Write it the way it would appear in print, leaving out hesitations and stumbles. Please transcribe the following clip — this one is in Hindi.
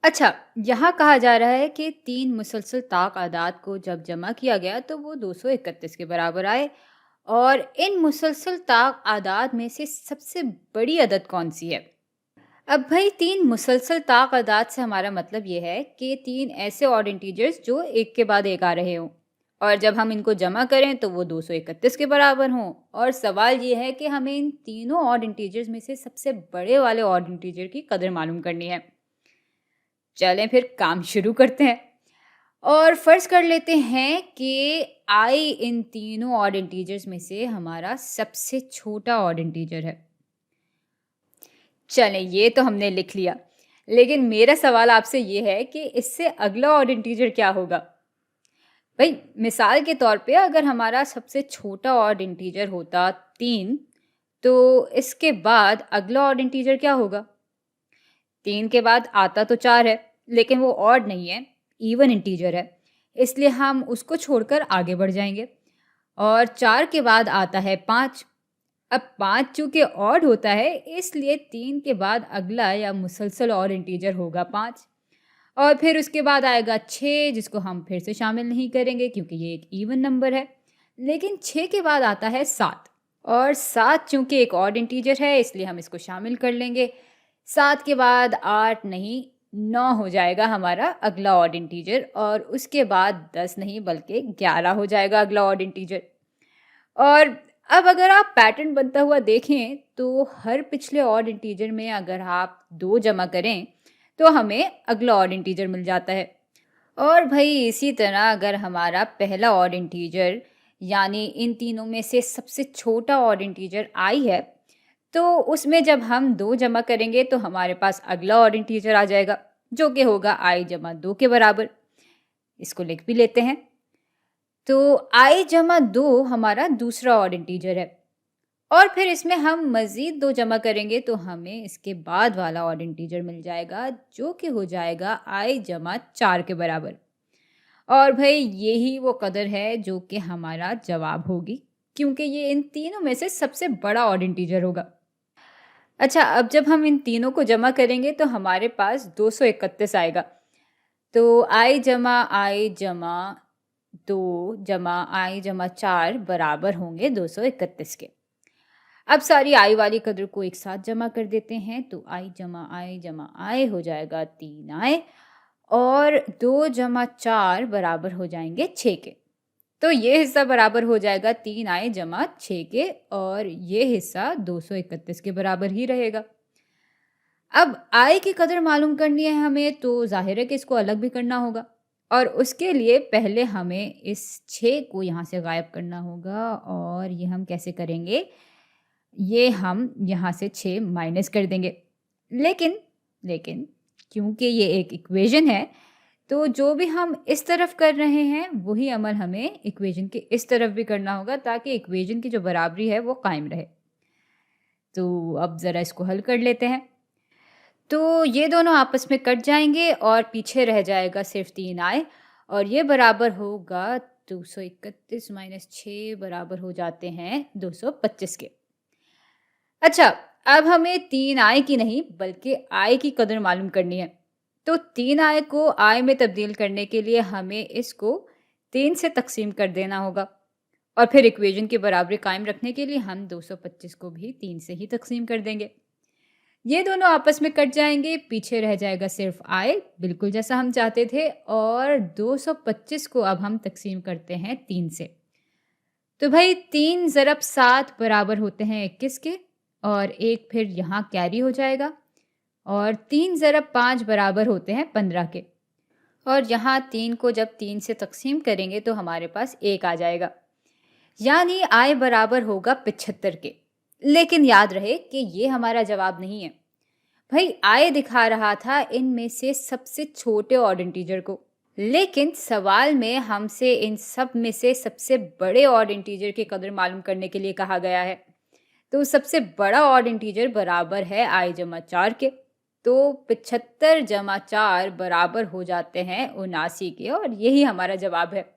अच्छा, यहाँ कहा जा रहा है कि 3 मुसलसल ताक आदाद को जब जमा किया गया तो वो 231 के बराबर आए। और इन मुसलसल ताक आदाद में से सबसे बड़ी अदद कौन-सी है? अब भाई 3 मुसलसल ताक आदाद से हमारा मतलब ये है कि 3 ऐसे ऑड इंटीजर्स जो एक के बाद एक आ रहे हों और जब हम इनको जमा करें तो वो 231 के बराबर हों। और सवाल ये है कि हमें इन तीनों ऑड इंटीजर्स में से सबसे बड़े वाले ऑड इंटीजर की कदर मालूम करनी है। चलें फिर काम शुरू करते हैं और फर्ज कर लेते हैं कि आई इन तीनों ऑड इंटीजर्स में से हमारा सबसे छोटा ऑड इंटीजर है। चलें, ये तो हमने लिख लिया, लेकिन मेरा सवाल आपसे ये है कि इससे अगला ऑड इंटीजर क्या होगा? भाई मिसाल के तौर पे अगर हमारा सबसे छोटा ऑड इंटीजर होता 3, तो इसके बाद अगला ऑड इंटीजर क्या होगा? 3 के बाद आता तो 4 है, लेकिन वो ऑड नहीं है, इवन इंटीजर है, इसलिए हम उसको छोड़कर आगे बढ़ जाएंगे। और 4 के बाद आता है 5। अब 5 चूँकि ऑड होता है, इसलिए 3 के बाद अगला या मुसलसल ऑड इंटीजर होगा 5। और फिर उसके बाद आएगा 6, जिसको हम फिर से शामिल नहीं करेंगे क्योंकि ये एक इवन नंबर है। लेकिन 6 के बाद आता है 7, और 7 चूँकि एक ऑड इंटीजर है, इसलिए हम इसको शामिल कर लेंगे। 7 के बाद 8 नहीं, 9 हो जाएगा हमारा अगला ऑड इंटीजर, और उसके बाद 10 नहीं बल्कि 11 हो जाएगा अगला ऑड इंटीजर। और अब अगर आप पैटर्न बनता हुआ देखें तो हर पिछले ऑड इंटीजर में अगर आप 2 जमा करें तो हमें अगला ऑड इंटीजर मिल जाता है। और भाई इसी तरह अगर हमारा पहला ऑड इंटीजर यानी इन तीनों में से सबसे छोटा ऑड इंटीजर आई है, तो उसमें जब हम 2 जमा करेंगे तो हमारे पास अगला ऑड इंटीजर आ जाएगा, जो कि होगा आई जमा 2 के बराबर। इसको लिख भी लेते हैं। तो आई जमा 2 हमारा दूसरा ऑड इंटीजर है, और फिर इसमें हम मज़ीद 2 जमा करेंगे तो हमें इसके बाद वाला ऑड इंटीजर मिल जाएगा, जो कि हो जाएगा आई जमा 4 के बराबर। और भाई यही वो कदर है जो कि हमारा जवाब होगी, क्योंकि ये इन तीनों में से सबसे बड़ा ऑड इंटीजर होगा। अच्छा, अब जब हम इन तीनों को जमा करेंगे तो हमारे पास 231 आएगा। तो आई जमा 2 जमा आई जमा 4 बराबर होंगे 231 के। अब सारी आई वाली कदर को एक साथ जमा कर देते हैं, तो आई जमा आई हो जाएगा 3 आई, और 2 जमा 4 बराबर हो जाएंगे 6 के। तो ये हिस्सा बराबर हो जाएगा 3 आई जमा 6 के, और ये हिस्सा 231 के बराबर ही रहेगा। अब आई की कदर मालूम करनी है हमें, तो जाहिर है कि इसको अलग भी करना होगा, और उसके लिए पहले हमें इस 6 को यहाँ से गायब करना होगा। और ये हम कैसे करेंगे? ये हम यहाँ से 6 माइनस कर देंगे। लेकिन लेकिन क्योंकि ये एक इक्वेशन है, तो जो भी हम इस तरफ कर रहे हैं वही अमल हमें इक्वेशन के इस तरफ भी करना होगा, ताकि इक्वेशन की जो बराबरी है वो कायम रहे। तो अब ज़रा इसको हल कर लेते हैं। तो ये दोनों आपस में कट जाएंगे और पीछे रह जाएगा सिर्फ 3 आई, और ये बराबर होगा 231 माइनस 6 बराबर हो जाते हैं 225 के। अच्छा, अब हमें 3 आई की नहीं बल्कि आई की कदर मालूम करनी है। तो 3 आई को आई में तब्दील करने के लिए हमें इसको 3 से तकसीम कर देना होगा, और फिर इक्वेशन की बराबरी कायम रखने के लिए हम 225 को भी 3 से ही तकसीम कर देंगे। ये दोनों आपस में कट जाएंगे, पीछे रह जाएगा सिर्फ आई, बिल्कुल जैसा हम चाहते थे। और 225 को अब हम तकसीम करते हैं 3 से। तो भाई 3 ज़रब 7 बराबर होते हैं 21 के, और एक फिर यहाँ कैरी हो जाएगा। और 3 ज़रब 5 बराबर होते हैं 15 के, और यहाँ 3 को जब 3 से तकसीम करेंगे तो हमारे पास 1 आ जाएगा, यानी आई बराबर होगा 75 के। लेकिन याद रहे कि ये हमारा जवाब नहीं है। भाई आई दिखा रहा था इनमें से सबसे छोटे ऑड इंटीजर को, लेकिन सवाल में हमसे इन सब में से सबसे बड़े ऑड इंटीजर की कदर मालूम करने के लिए कहा गया है। तो सबसे बड़ा ऑड इंटीजर बराबर है आई जमा 4 के। तो 75 जमा 4 बराबर हो जाते हैं 79 के, और यही हमारा जवाब है।